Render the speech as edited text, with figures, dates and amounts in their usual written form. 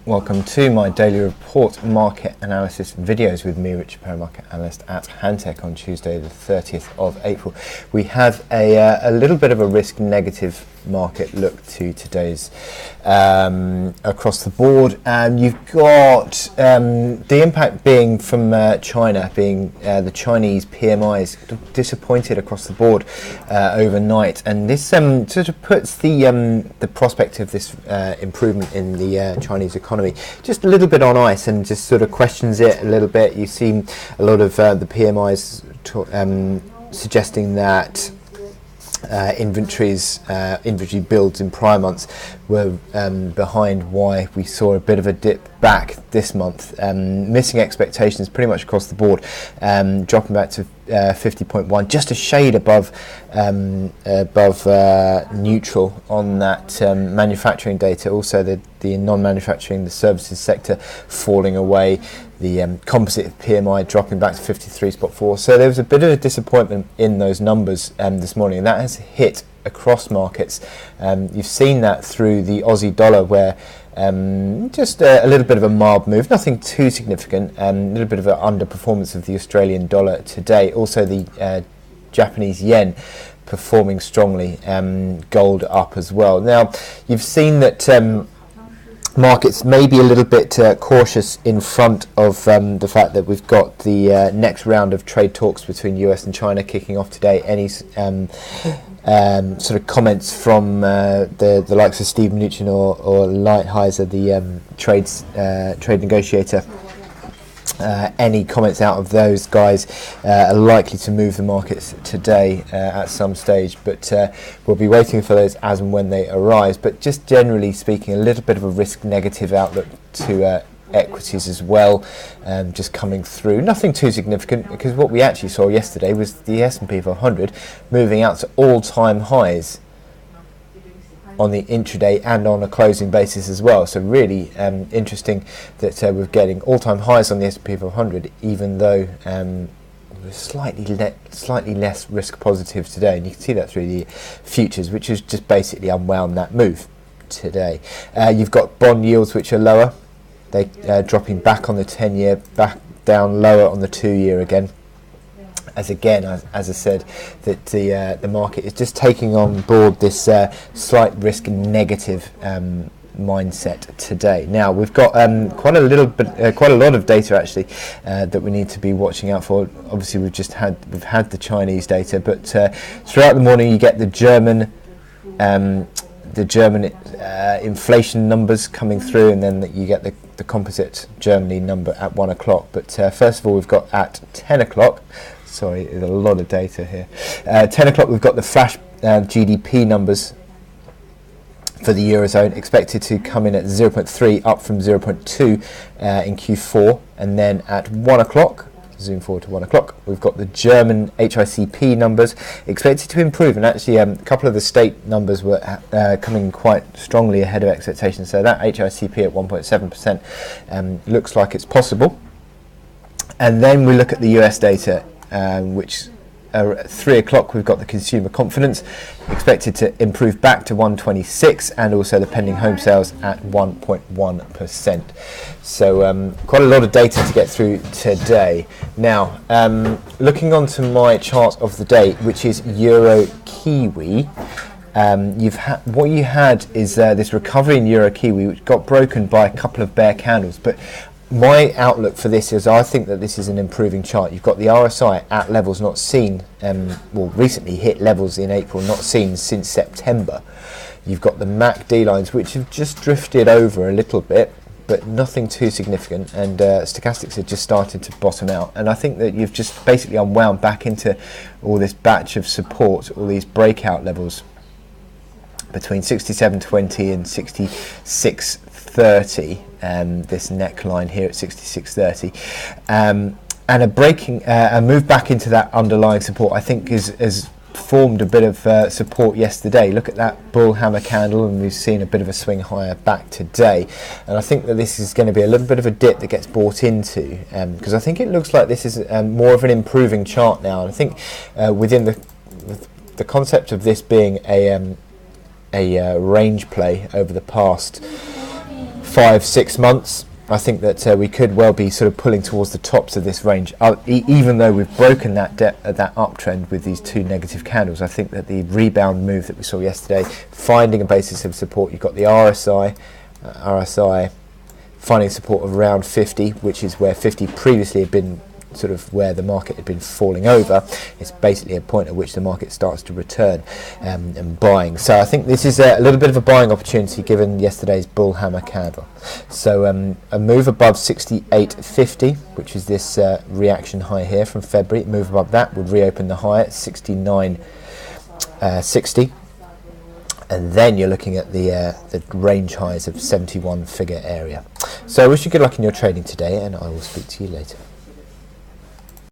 Welcome to my daily report market analysis videos with me, Richard Perry, market analyst at Hantec on Tuesday the 30th of April. We have a little bit of a risk negative market look to today's across the board, and you've got the impact being from China, being the Chinese PMIs disappointed across the board overnight, and this sort of puts the prospect of this improvement in the Chinese economy just a little bit on ice, and just sort of questions it a little bit. You've seen a lot of the PMIs suggesting that inventory builds in prior months were behind why we saw a bit of a dip back this month, missing expectations pretty much across the board, dropping back to 50.1, just a shade above neutral on that manufacturing data. Also the non-manufacturing, the services sector falling away, the composite PMI dropping back to 53.4. So there was a bit of a disappointment in those numbers this morning, and that has hit across markets. You've seen that through the Aussie dollar, where just a little bit of a mild move, nothing too significant, a little bit of an underperformance of the Australian dollar today. Also the Japanese yen performing strongly, gold up as well. Now you've seen that markets may be a little bit cautious in front of the fact that we've got the next round of trade talks between US and China kicking off today. Any sort of comments from the likes of Steve Mnuchin or Lighthizer, the trade negotiator, any comments out of those guys are likely to move the markets today at some stage, but we'll be waiting for those as and when they arise. But just generally speaking, a little bit of a risk negative outlook to equities as well, just coming through. Nothing too significant, because what we actually saw yesterday was the S&P 500 moving out to all-time highs on the intraday and on a closing basis as well. So really interesting that we're getting all-time highs on the S&P 500, even though we're slightly less risk positive today, and you can see that through the futures, which has just basically unwound that move today. You've got bond yields which are lower. They dropping back on the 10-year, back down lower on the 2-year again. As I said, that the market is just taking on board this slight risk negative mindset today. Now we've got quite a lot of data actually that we need to be watching out for. Obviously, we've had the Chinese data, but throughout the morning you get the German inflation numbers coming through, and then you get the composite Germany number at 1 o'clock. But first of all, we've got at 10 o'clock. Sorry, there's a lot of data here. 10 o'clock, we've got the flash GDP numbers for the Eurozone, expected to come in at 0.3, up from 0.2 in Q4. And then at 1 o'clock, zoom forward to 1 o'clock, we've got the German HICP numbers, expected to improve. And actually, a couple of the state numbers were coming quite strongly ahead of expectations. So that HICP at 1.7% looks like it's possible. And then we look at the US data, which at 3 o'clock we've got the consumer confidence expected to improve back to 126, and also the pending home sales at 1.1%. So quite a lot of data to get through today. Now looking onto my chart of the day, which is Euro Kiwi. What you had is this recovery in Euro Kiwi, which got broken by a couple of bear candles, but my outlook for this is I think that this is an improving chart. You've got the RSI at levels not seen, recently hit levels in April not seen since September. You've got the MACD lines, which have just drifted over a little bit, but nothing too significant, and stochastics have just started to bottom out. And I think that you've just basically unwound back into all this batch of support, all these breakout levels between 67.20 and 66.30, this neckline here at 66.30, and a move back into that underlying support, I think has formed a bit of support yesterday. Look at that bull hammer candle, and we've seen a bit of a swing higher back today, and I think that this is going to be a little bit of a dip that gets bought into, because I think it looks like this is more of an improving chart now. And I think within the concept of this being a range play over the past 5-6 months, I think that we could well be sort of pulling towards the tops of this range, even though we've broken that uptrend with these 2 negative candles. I think that the rebound move that we saw yesterday, finding a basis of support, you've got the RSI finding support of around 50, which is where 50 previously had been sort of where the market had been falling over. It's basically a point at which the market starts to return and buying. So I think this is a little bit of a buying opportunity given yesterday's bull hammer candle. So a move above 68.50, which is this reaction high here from February, a move above that would reopen the high at 69.60. And then you're looking at the range highs of 71 figure area. So I wish you good luck in your trading today, and I will speak to you later.